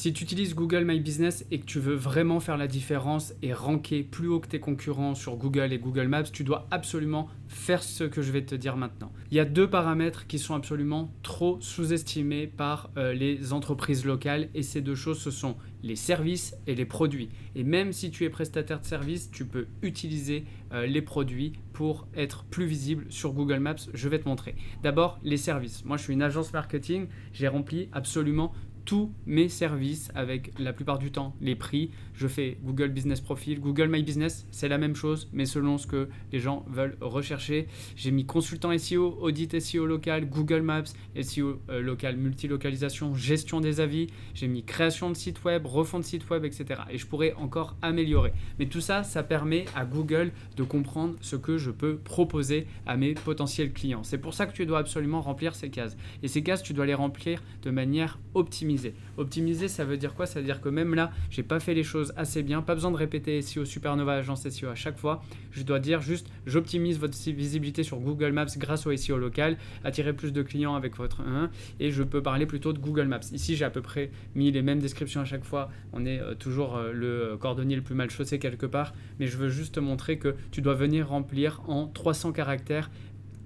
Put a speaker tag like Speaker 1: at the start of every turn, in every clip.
Speaker 1: Si tu utilises Google My Business et que tu veux vraiment faire la différence et ranker plus haut que tes concurrents sur Google et Google Maps, tu dois absolument faire ce que je vais te dire maintenant. Il y a deux paramètres qui sont absolument trop sous-estimés par les entreprises locales et ces deux choses, ce sont les services et les produits. Et même si tu es prestataire de services, tu peux utiliser les produits pour être plus visible sur Google Maps. Je vais te montrer. D'abord, les services. Moi, je suis une agence marketing. J'ai rempli absolument tous mes services avec la plupart du temps les prix. Je fais Google Business Profile, Google My Business, c'est la même chose, mais selon ce que les gens veulent rechercher. J'ai mis consultant SEO, audit SEO local, Google Maps, SEO local, multilocalisation, gestion des avis. J'ai mis création de site web, refonte de site web, etc. Et je pourrais encore améliorer. Mais tout ça, ça permet à Google de comprendre ce que je peux proposer à mes potentiels clients. C'est pour ça que tu dois absolument remplir ces cases. Et ces cases, tu dois les remplir de manière optimisée. Optimiser, ça veut dire quoi? Ça veut dire que même là, j'ai pas fait les choses assez bien. Pas besoin de répéter SEO Supernova, agence SEO à chaque fois. Je dois dire juste, j'optimise votre visibilité sur Google Maps grâce au SEO local, attirer plus de clients avec votre 1 et je peux parler plutôt de Google Maps. Ici, j'ai à peu près mis les mêmes descriptions à chaque fois. On est toujours le cordonnier le plus mal chaussé quelque part, mais je veux juste te montrer que tu dois venir remplir en 300 caractères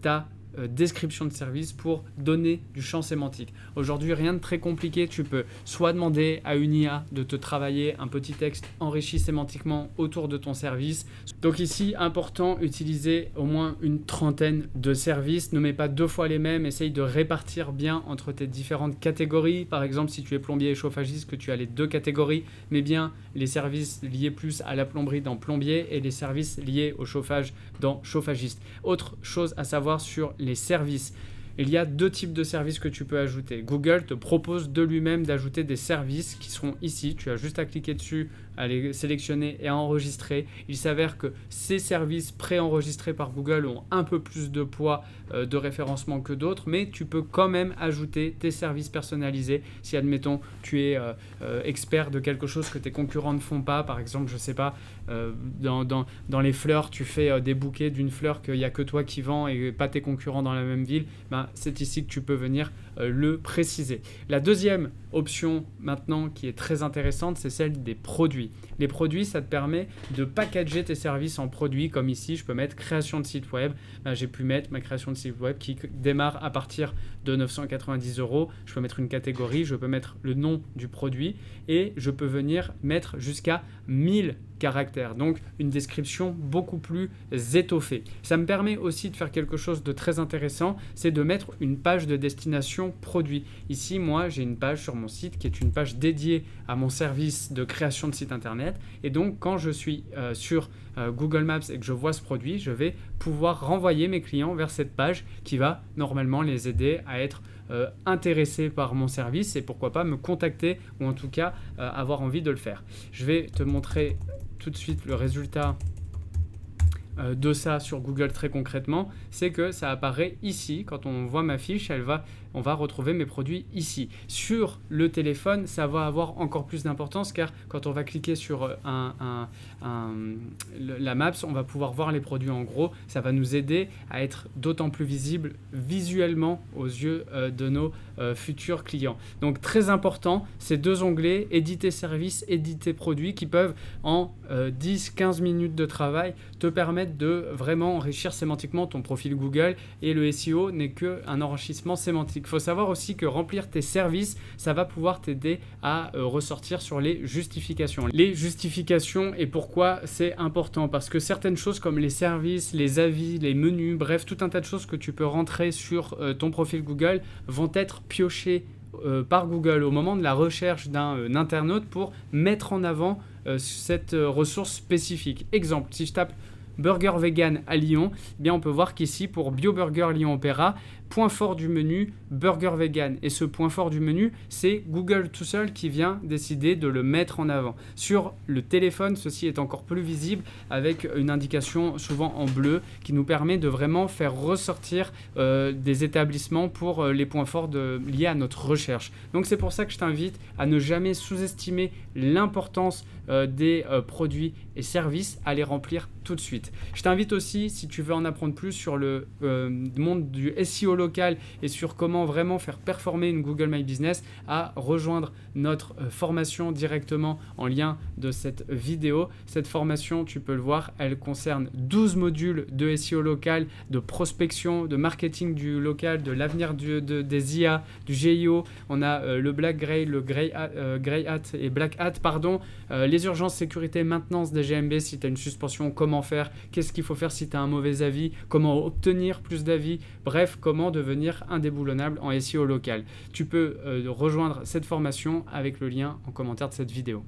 Speaker 1: ta description de service pour donner du champ sémantique. Aujourd'hui, rien de très compliqué. Tu peux soit demander à une IA de te travailler un petit texte enrichi sémantiquement autour de ton service. Donc ici, important, utiliser au moins une trentaine de services. Ne mets pas deux fois les mêmes. Essaye de répartir bien entre tes différentes catégories. Par exemple, si tu es plombier et chauffagiste, que tu as les deux catégories, mais bien les services liés plus à la plomberie dans plombier et les services liés au chauffage dans chauffagiste. Autre chose à savoir sur les services. Il y a deux types de services que tu peux ajouter. Google te propose de lui-même d'ajouter des services qui seront ici. Tu as juste à cliquer dessus, à les sélectionner et à enregistrer. Il s'avère que ces services préenregistrés par Google ont un peu plus de poids de référencement que d'autres, mais tu peux quand même ajouter tes services personnalisés. Si, admettons, tu es expert de quelque chose que tes concurrents ne font pas, par exemple, je ne sais pas, dans les fleurs, tu fais des bouquets d'une fleur qu'il n'y a que toi qui vends et pas tes concurrents dans la même ville, c'est ici que tu peux venir le préciser. La deuxième option maintenant qui est très intéressante, c'est celle des produits. Les produits, ça te permet de packager tes services en produits, comme ici, je peux mettre création de site web. J'ai pu mettre ma création de site web qui démarre à partir de 990 €. Je peux mettre une catégorie, je peux mettre le nom du produit et je peux venir mettre jusqu'à 1000 caractères, donc une description beaucoup plus étoffée. Ça me permet aussi de faire quelque chose de très intéressant, c'est de mettre une page de destination produit. Ici, moi, j'ai une page sur mon site qui est une page dédiée à mon service de création de site internet et donc quand je suis sur Google Maps et que je vois ce produit, je vais pouvoir renvoyer mes clients vers cette page qui va normalement les aider à être intéressés par mon service et pourquoi pas me contacter ou en tout cas avoir envie de le faire. Je vais te montrer tout de suite le résultat de ça sur Google très concrètement, c'est que ça apparaît ici. Quand on voit ma fiche, on va retrouver mes produits ici. Sur le téléphone, ça va avoir encore plus d'importance car quand on va cliquer sur la Maps, on va pouvoir voir les produits en gros. Ça va nous aider à être d'autant plus visible visuellement aux yeux de nos futurs clients. Donc très important, ces deux onglets, éditer service, éditer produit, qui peuvent en 10-15 minutes de travail te permettre de vraiment enrichir sémantiquement ton profil Google et le SEO n'est qu'un enrichissement sémantique. Il faut savoir aussi que remplir tes services, ça va pouvoir t'aider à ressortir sur les justifications. Les justifications et pourquoi c'est important, parce que certaines choses comme les services, les avis, les menus, bref, tout un tas de choses que tu peux rentrer sur ton profil Google vont être piochées par Google au moment de la recherche d'un internaute pour mettre en avant cette ressource spécifique. Exemple, si je tape burger vegan à Lyon, eh bien on peut voir qu'ici pour Bio Burger Lyon Opéra, point fort du menu burger vegan. Et ce point fort du menu, c'est Google tout seul qui vient décider de le mettre en avant. Sur le téléphone, ceci est encore plus visible avec une indication souvent en bleu qui nous permet de vraiment faire ressortir des établissements pour les points forts liés à notre recherche. Donc c'est pour ça que je t'invite à ne jamais sous-estimer l'importance des produits et services, à les remplir tout de suite. Je t'invite aussi, si tu veux en apprendre plus sur le monde du SEO SEO local et sur comment vraiment faire performer une Google My Business, à rejoindre notre formation directement en lien de cette vidéo. Cette formation, tu peux le voir, elle concerne 12 modules de SEO local, de prospection, de marketing du local, de l'avenir des IA, du GIO. On a le Black Gray, le Grey Hat et Black Hat, pardon. Les urgences, sécurité, maintenance des GMB si tu as une suspension, comment faire, qu'est-ce qu'il faut faire si tu as un mauvais avis, comment obtenir plus d'avis, bref, comment devenir indéboulonnable en SEO local. Tu peux rejoindre cette formation avec le lien en commentaire de cette vidéo.